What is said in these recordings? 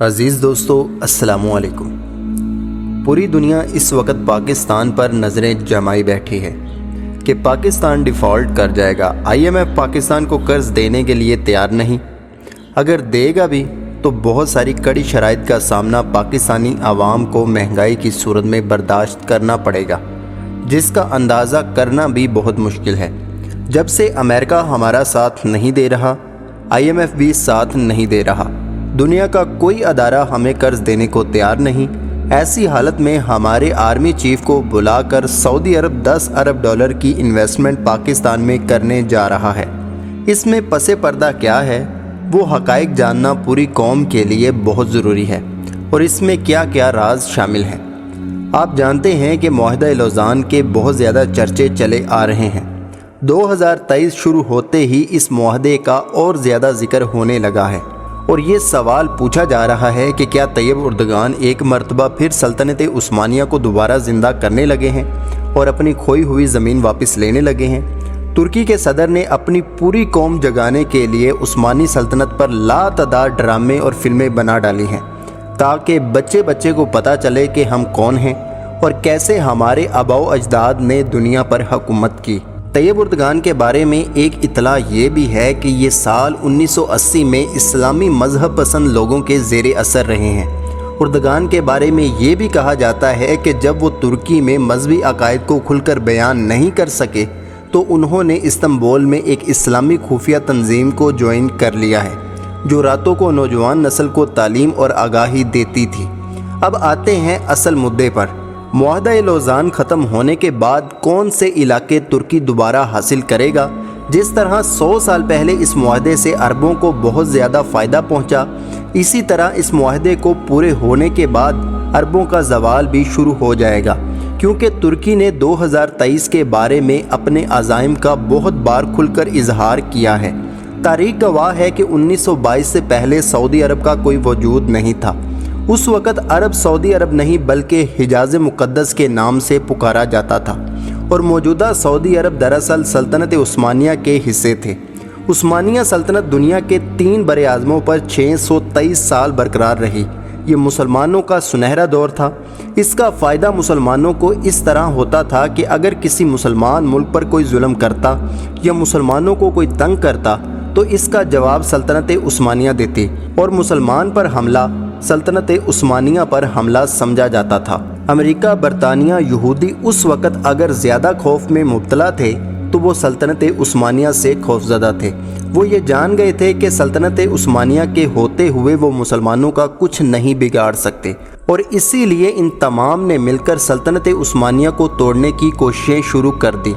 عزیز دوستو السلام علیکم۔ پوری دنیا اس وقت پاکستان پر نظریں جمائے بیٹھی ہے کہ پاکستان ڈیفالٹ کر جائے گا۔ IMF پاکستان کو قرض دینے کے لیے تیار نہیں، اگر دے گا بھی تو بہت ساری کڑی شرائط کا سامنا پاکستانی عوام کو مہنگائی کی صورت میں برداشت کرنا پڑے گا، جس کا اندازہ کرنا بھی بہت مشکل ہے۔ جب سے امریکہ ہمارا ساتھ نہیں دے رہا، IMF بھی ساتھ نہیں دے رہا، دنیا کا کوئی ادارہ ہمیں قرض دینے کو تیار نہیں۔ ایسی حالت میں ہمارے آرمی چیف کو بلا کر سعودی عرب 10 ارب ڈالر کی انویسٹمنٹ پاکستان میں کرنے جا رہا ہے۔ اس میں پس پردہ کیا ہے، وہ حقائق جاننا پوری قوم کے لیے بہت ضروری ہے، اور اس میں کیا کیا راز شامل ہیں۔ آپ جانتے ہیں کہ معاہدہ لوزان کے بہت زیادہ چرچے چلے آ رہے ہیں۔ 2023 شروع ہوتے ہی اس معاہدے کا اور زیادہ ذکر ہونے لگا ہے، اور یہ سوال پوچھا جا رہا ہے کہ کیا طیب اردگان ایک مرتبہ پھر سلطنت عثمانیہ کو دوبارہ زندہ کرنے لگے ہیں اور اپنی کھوئی ہوئی زمین واپس لینے لگے ہیں۔ ترکی کے صدر نے اپنی پوری قوم جگانے کے لیے عثمانی سلطنت پر لاتعداد ڈرامے اور فلمیں بنا ڈالی ہیں، تاکہ بچے بچے کو پتہ چلے کہ ہم کون ہیں اور کیسے ہمارے آباء و اجداد نے دنیا پر حکومت کی۔ طیب اردگان کے بارے میں ایک اطلاع یہ بھی ہے کہ یہ سال 1980 میں اسلامی مذہب پسند لوگوں کے زیر اثر رہے ہیں۔ اردگان کے بارے میں یہ بھی کہا جاتا ہے کہ جب وہ ترکی میں مذہبی عقائد کو کھل کر بیان نہیں کر سکے تو انہوں نے استنبول میں ایک اسلامی خفیہ تنظیم کو جوائن کر لیا ہے، جو راتوں کو نوجوان نسل کو تعلیم اور آگاہی دیتی تھی۔ اب آتے ہیں اصل مدعے پر۔ معاہدہ لوزان ختم ہونے کے بعد کون سے علاقے ترکی دوبارہ حاصل کرے گا؟ جس طرح 100 سال پہلے اس معاہدے سے عربوں کو بہت زیادہ فائدہ پہنچا، اسی طرح اس معاہدے کو پورے ہونے کے بعد عربوں کا زوال بھی شروع ہو جائے گا، کیونکہ ترکی نے 2023 کے بارے میں اپنے عزائم کا بہت بار کھل کر اظہار کیا ہے۔ تاریخ گواہ ہے کہ 1922 سے پہلے سعودی عرب کا کوئی وجود نہیں تھا۔ اس وقت عرب سعودی عرب نہیں بلکہ حجاز مقدس کے نام سے پکارا جاتا تھا، اور موجودہ سعودی عرب دراصل سلطنت عثمانیہ کے حصے تھے۔ عثمانیہ سلطنت دنیا کے 3 بر اعظموں پر 623 سال برقرار رہی۔ یہ مسلمانوں کا سنہرا دور تھا۔ اس کا فائدہ مسلمانوں کو اس طرح ہوتا تھا کہ اگر کسی مسلمان ملک پر کوئی ظلم کرتا یا مسلمانوں کو کوئی تنگ کرتا تو اس کا جواب سلطنت عثمانیہ دیتی، اور مسلمان پر حملہ سلطنت عثمانیہ پر حملہ سمجھا جاتا تھا۔ امریکہ، برطانیہ، یہودی اس وقت اگر زیادہ خوف میں مبتلا تھے تو وہ سلطنت عثمانیہ سے خوفزدہ تھے۔ وہ یہ جان گئے تھے کہ سلطنت عثمانیہ کے ہوتے ہوئے وہ مسلمانوں کا کچھ نہیں بگاڑ سکتے، اور اسی لیے ان تمام نے مل کر سلطنت عثمانیہ کو توڑنے کی کوششیں شروع کر دی۔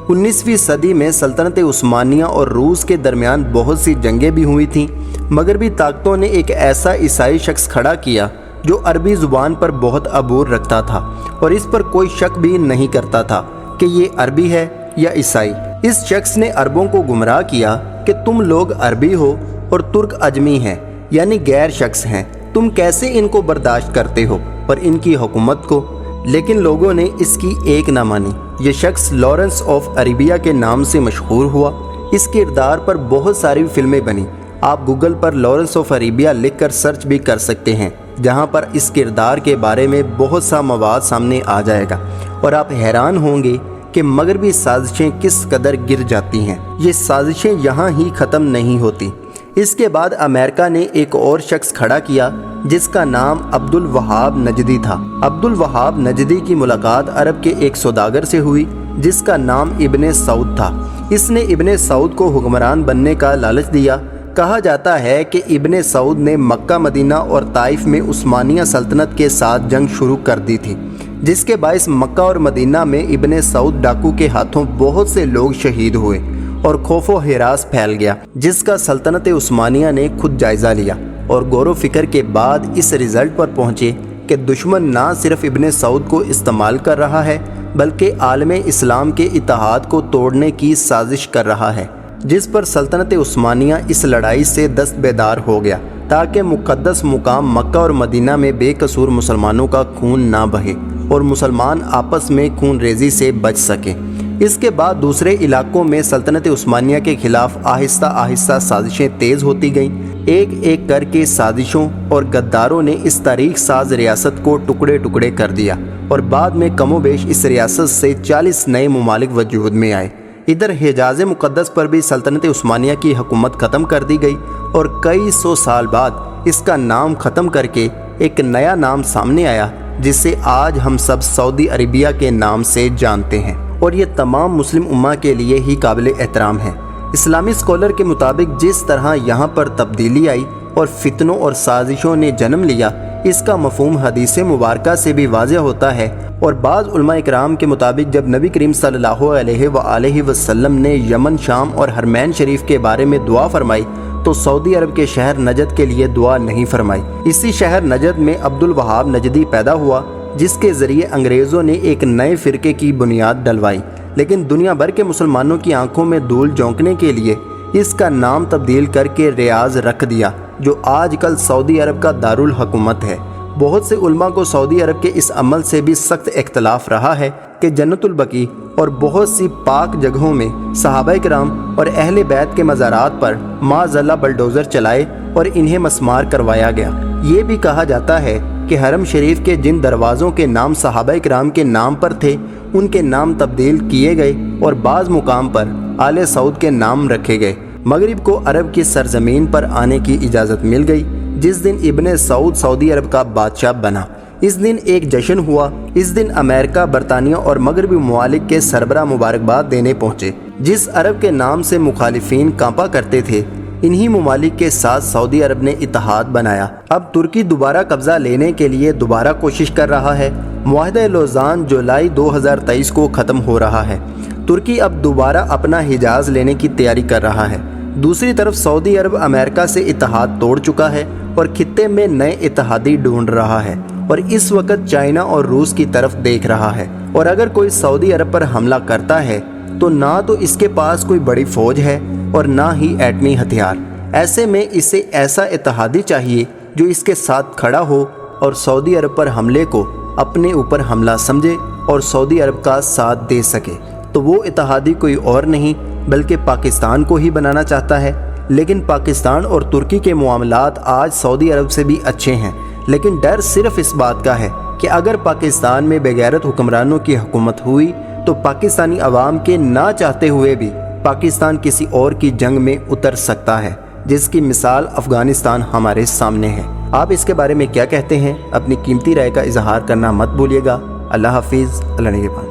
19ویں صدی میں سلطنت عثمانیہ اور روس کے درمیان بہت سی جنگیں بھی ہوئی تھیں۔ مغربی طاقتوں نے ایک ایسا عیسائی شخص کھڑا کیا جو عربی زبان پر بہت عبور رکھتا تھا، اور اس پر کوئی شک بھی نہیں کرتا تھا کہ یہ عربی ہے یا عیسائی۔ اس شخص نے عربوں کو گمراہ کیا کہ تم لوگ عربی ہو اور ترک اجمی ہیں، یعنی غیر شخص ہیں، تم کیسے ان کو برداشت کرتے ہو اور ان کی حکومت کو؟ لیکن لوگوں نے اس کی ایک نہ مانی۔ یہ شخص لارنس آف عربیہ کے نام سے مشہور ہوا۔ اس کردار پر بہت ساری فلمیں بنی۔ آپ Google per Lawrence of Arabia لکھ کر سرچ بھی کر سکتے ہیں، جہاں پر اس کردار کے بارے میں بہت سا مواد سامنے آ جائے گا، اور آپ حیران ہوں گے کہ مغربی سازشیں کس قدر گر جاتی ہیں۔ یہ سازشیں یہاں ہی ختم نہیں ہوتی۔ اس کے بعد امریکہ نے ایک اور شخص کھڑا کیا جس کا نام عبد الوہاب نجدی تھا۔ عبد الوہاب نجدی کی ملاقات عرب کے ایک سوداگر سے ہوئی جس کا نام ابن سعود تھا۔ اس نے ابن سعود کو حکمران بننے کا لالچ دیا۔ کہا جاتا ہے کہ ابن سعود نے مکہ، مدینہ اور طائف میں عثمانیہ سلطنت کے ساتھ جنگ شروع کر دی تھی، جس کے باعث مکہ اور مدینہ میں ابن سعود ڈاکو کے ہاتھوں بہت سے لوگ شہید ہوئے اور خوف و ہراس پھیل گیا، جس کا سلطنت عثمانیہ نے خود جائزہ لیا، اور غور و فکر کے بعد اس رزلٹ پر پہنچے کہ دشمن نہ صرف ابن سعود کو استعمال کر رہا ہے بلکہ عالم اسلام کے اتحاد کو توڑنے کی سازش کر رہا ہے، جس پر سلطنت عثمانیہ اس لڑائی سے دست بیدار ہو گیا تاکہ مقدس مقام مکہ اور مدینہ میں بے قصور مسلمانوں کا خون نہ بہے اور مسلمان آپس میں خون ریزی سے بچ سکیں۔ اس کے بعد دوسرے علاقوں میں سلطنت عثمانیہ کے خلاف آہستہ آہستہ سازشیں تیز ہوتی گئیں۔ ایک ایک کر کے سازشوں اور غداروں نے اس تاریخ ساز ریاست کو ٹکڑے ٹکڑے کر دیا اور بعد میں کم و بیش اس ریاست سے 40 نئے ممالک وجود میں آئے۔ ادھر حجاز مقدس پر بھی سلطنت عثمانیہ کی حکومت ختم کر دی گئی اور کئی سو سال بعد اس کا نام ختم کر کے ایک نیا نام سامنے آیا جسے آج ہم سب سعودی عربیہ کے نام سے جانتے ہیں، اور یہ تمام مسلم امہ کے لیے ہی قابل احترام ہے۔ اسلامی اسکالر کے مطابق جس طرح یہاں پر تبدیلی آئی اور فتنوں اور سازشوں نے جنم لیا، اس کا مفہوم حدیث مبارکہ سے بھی واضح ہوتا ہے، اور بعض علماء اکرام کے مطابق جب نبی کریم صلی اللہ علیہ وآلہ وسلم نے یمن، شام اور حرمین شریف کے بارے میں دعا فرمائی تو سعودی عرب کے شہر نجد کے لیے دعا نہیں فرمائی۔ اسی شہر نجد میں عبد الوہاب نجدی پیدا ہوا، جس کے ذریعے انگریزوں نے ایک نئے فرقے کی بنیاد ڈلوائی، لیکن دنیا بھر کے مسلمانوں کی آنکھوں میں دھول جھونکنے کے لیے اس کا نام تبدیل کر کے ریاض رکھ دیا، جو آج کل سعودی عرب کا دارالحکومت ہے۔ بہت سے علماء کو سعودی عرب کے اس عمل سے بھی سخت اختلاف رہا ہے کہ جنت البقیع اور بہت سی پاک جگہوں میں صحابہ کرام اور اہل بیت کے مزارات پر معاذاللہ بلڈوزر چلائے اور انہیں مسمار کروایا گیا۔ یہ بھی کہا جاتا ہے کہ حرم شریف کے جن دروازوں کے نام صحابہ کرام کے نام پر تھے ان کے نام تبدیل کیے گئے اور بعض مقام پر آل سعود کے نام رکھے گئے۔ مغرب کو عرب کی سرزمین پر آنے کی اجازت مل گئی، جس دن ابن سعود سعودی عرب کا بادشاہ بنا۔ اس دن ایک جشن ہوا۔ اس دن امریکہ، برطانیہ اور مغربی ممالک کے سربراہ مبارکباد دینے پہنچے۔ جس عرب کے نام سے مخالفین کانپا کرتے تھے، انہی ممالک کے ساتھ سعودی عرب نے اتحاد بنایا۔ اب ترکی دوبارہ قبضہ لینے کے لیے دوبارہ کوشش کر رہا ہے۔ معاہدہ لوزان جولائی 2023 کو ختم ہو رہا ہے۔ ترکی اب دوبارہ اپنا حجاز لینے کی تیاری کر رہا ہے۔ دوسری طرف سعودی عرب امریکہ سے اتحاد توڑ چکا ہے اور خطے میں نئے اتحادی ڈھونڈ رہا ہے، اور اس وقت چائنا اور روس کی طرف دیکھ رہا ہے۔ اور اگر کوئی سعودی عرب پر حملہ کرتا ہے تو نہ تو اس کے پاس کوئی بڑی فوج ہے اور نہ ہی ایٹمی ہتھیار۔ ایسے میں اسے ایسا اتحادی چاہیے جو اس کے ساتھ کھڑا ہو اور سعودی عرب پر حملے کو اپنے اوپر حملہ سمجھے اور سعودی عرب کا ساتھ دے سکے۔ تو وہ اتحادی کوئی اور نہیں بلکہ پاکستان کو ہی بنانا چاہتا ہے۔ لیکن پاکستان اور ترکی کے معاملات آج سعودی عرب سے بھی اچھے ہیں، لیکن ڈر صرف اس بات کا ہے کہ اگر پاکستان میں بے غیرت حکمرانوں کی حکومت ہوئی تو پاکستانی عوام کے نہ چاہتے ہوئے بھی پاکستان کسی اور کی جنگ میں اتر سکتا ہے، جس کی مثال افغانستان ہمارے سامنے ہے۔ آپ اس کے بارے میں کیا کہتے ہیں؟ اپنی قیمتی رائے کا اظہار کرنا مت بھولیے گا۔ اللہ حافظ، اللہ نگہبان۔